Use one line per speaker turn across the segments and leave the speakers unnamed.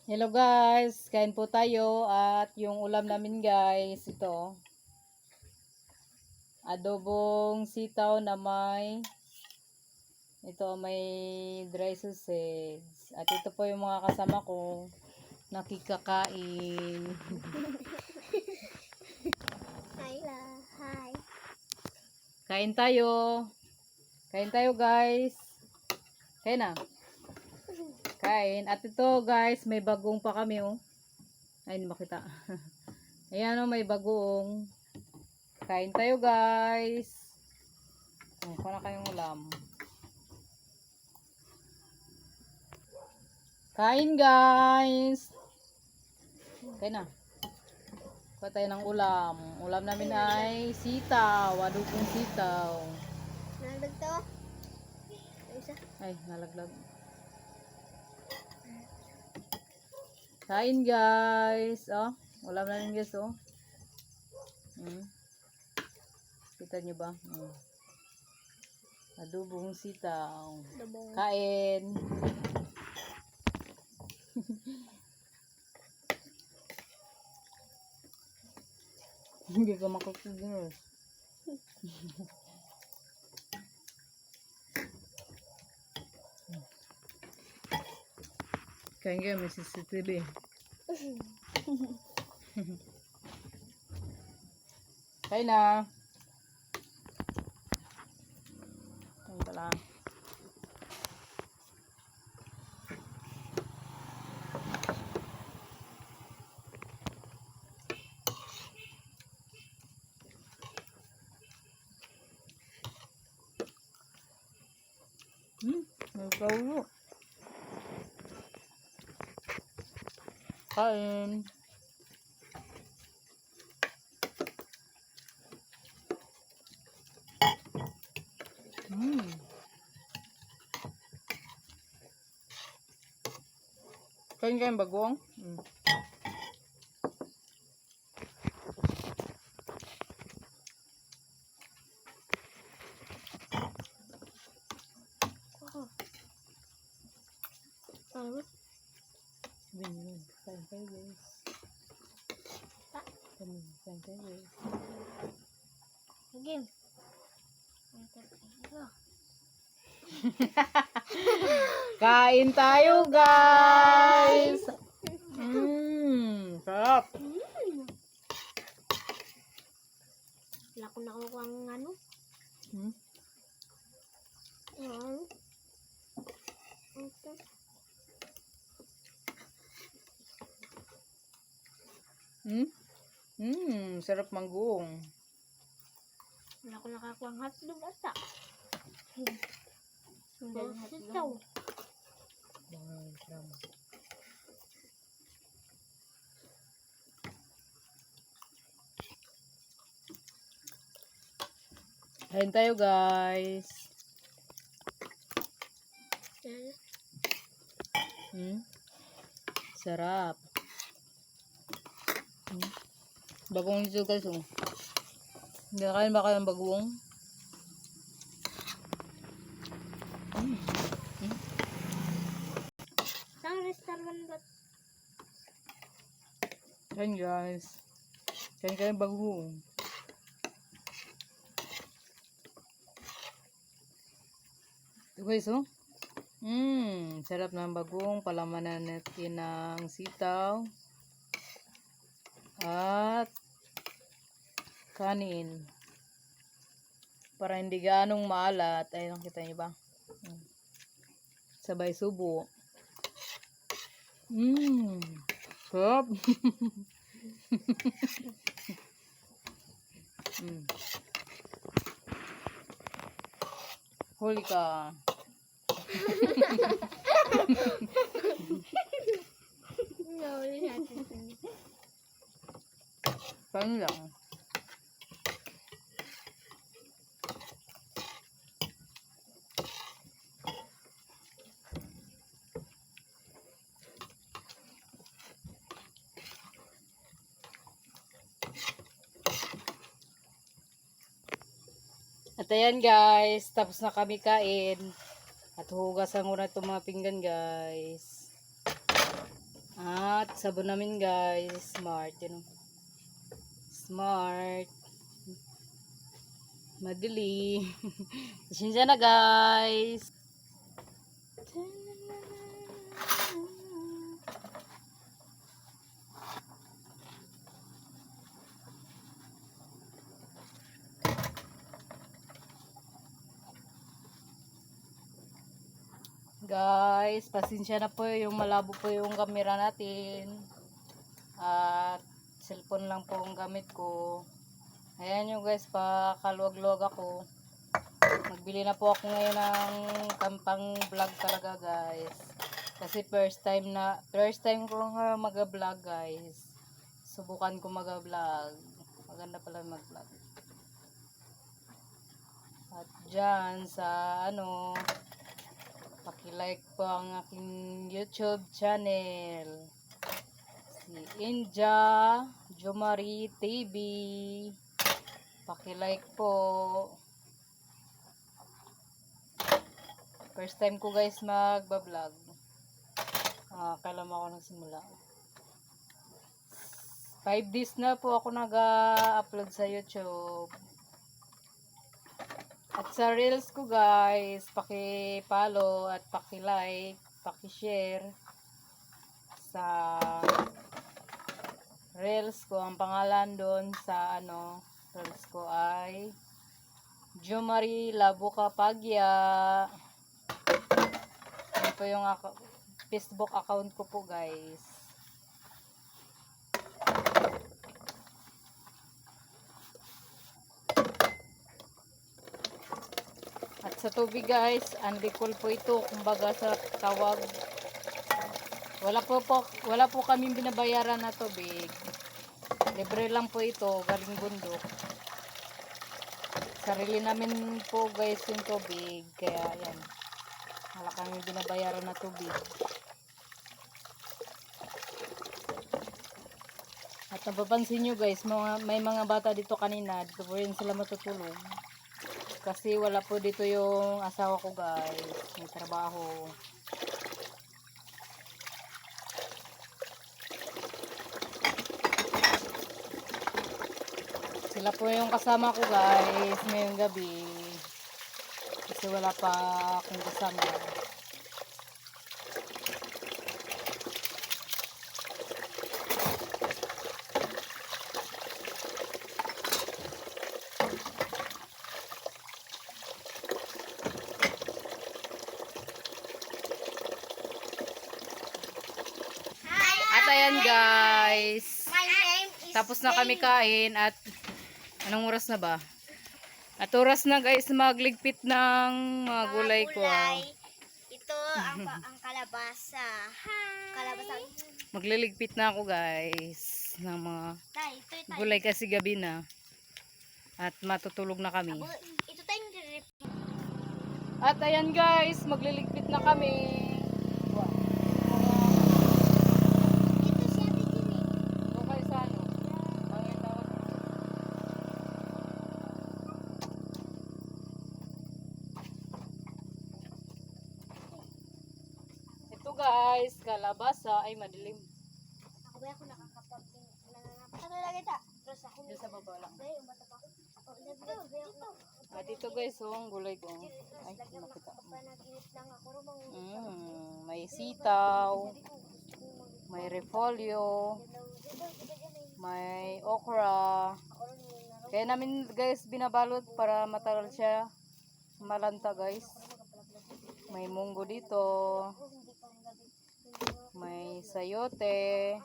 Hello guys, kain po tayo at yung ulam namin guys, ito. Adobong sitaw na may dry sausage. At ito po yung mga kasama ko nakikakain.
Hi. Hi.
Kain tayo. Kain tayo guys. Kain na. Kain. At ito guys, may bagong pa kami oh. Ay, hindi makita. Ayan oh, may bagong. Kain tayo guys. Kuha na kayong ulam. Kain guys. Kain na. Kuha tayo ng ulam. Ulam namin ay sitaw. Adobong sitaw.
Nalagdag to. Isa.
Ay, nalaglag. Kain guys. Oh, ulam namin guys oh. Kita nyo ba? Adobong sitaw.
Dabong.
Kain. Hindi ka makakagano. Kain kayo, may CCTV. Kain na. Kain pala. May paulo. Kain. Kain kain bagong.
Ano?
Kain kayo guys. Kain kayo guys.
Again.
Kain tayo guys. Sarap.
Wala ko nakuha ang ano. Ito.
Sarap manggoong.
Wala ko nakakuha ang hotdog ata. Sitaw.
Kain tayo guys. Sarap. Bagong ito guys oh. Hindi na kain ba kayo ng bagong?
Saan restaurant ba?
Kain guys. Kain kayo ng bagong. Ito guys oh. Sarap ng bagong. Palamanan natin ng sitaw. At kanin. Para hindi ganong maalat. Ay, nakita niyo ba? Sabay subo. Sarap. Huli ka.
Nahuli natin.
Paano lang? At ayan guys, tapos na kami kain. At hugasan ko na itong mga pinggan guys. At sabon namin guys, smart. Yan, oh. Smart. Madali. Pasensya na guys. Guys, pasensya na po yung malabo po yung camera natin. At cellphone lang po ang gamit ko. Ayan yung guys, pakaluwag-luwag ako. Magbili na po ako ngayon ng kampang vlog talaga guys. Kasi first time ko nga mag-vlog guys. Subukan ko mag-vlog. Maganda pala mag-vlog. At dyan sa paki-like po ang aking YouTube channel. Si Inja Jomari TV. Paki-like po. First time ko guys magba-vlog. Kailan ako nagsimula. 5 days na po ako nag-upload sa YouTube. At sa reels ko guys, paki-follow at paki-like, paki-share sa reels ko. Ang pangalan doon sa reels ko ay Jomari Labuka Pagya. Ito yung Facebook account ko po guys. At sa tubig guys, unlicol po ito, kumbaga sa tawag. Wala po kaming binabayaran na tubig. Libre lang po ito, galing bundok. Sarili namin po guys yung tubig, kaya yan. Wala kaming binabayaran na tubig. At napapansin nyo guys, may mga bata dito kanina, dito po rin sila matutulog. Kasi wala po dito yung asawa ko guys. May trabaho. Sila po yung kasama ko guys ngayong gabi. Kasi wala pa akong kasama. Ayan guys,
My name is
tapos na kami kain at anong oras na ba? At oras na guys magligpit ng mga gulay ko.
Ito ang kalabasa. Kalabasa.
Magliligpit na ako guys ng mga
Ito.
gulay kasi gabi na. At matutulog na kami.
Ito tayo nire-rip.
At ayan guys, magliligpit na kami.
Ito siya din eh.
Ito kayo sa Pangin tawag. Ito guys, kalabasa ay madilim.
Ako ba ako nakakapag talaga ita. Terus ako
Dito sa baba lang.
dahil umatap ako. Dito.
At ito guys, ang gulay ko. Ay, makita.
Panaginip lang ako rumang.
May sitaw, may repolyo, may okra. Kaya namin guys binabalot para matagal siya malanta guys. May munggo dito, may sayote.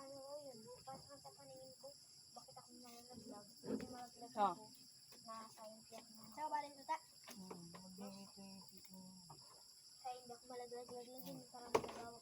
Ah.
Sa balin tuta. Kaya hindi ako malaglag-lag lang din para magawa